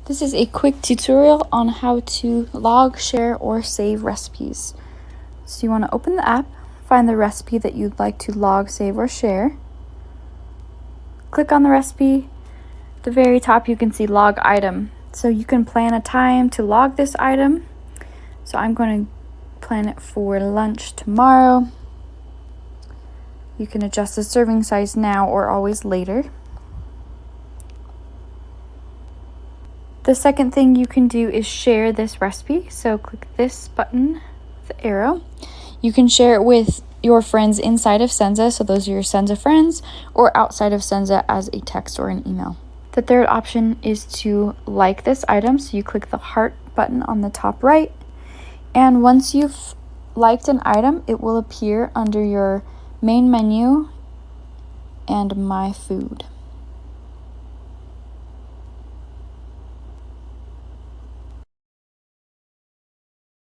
This is a quick tutorial on how to log, share, or save recipes. So you want to open the app, find the recipe that you'd like to log, save, or share. Click on the recipe. At the very top you can see log item. So you can plan a time to log this item. So I'm going to plan it for lunch tomorrow. You can adjust the serving size now or always later. The second thing you can do is share this recipe. So click this button, the arrow. You can share it with your friends inside of Senza, so those are your Senza friends, or outside of Senza as a text or an email. The third option is to like this item. So you click the heart button on the top right. And once you've liked an item, it will appear under your main menu and my food.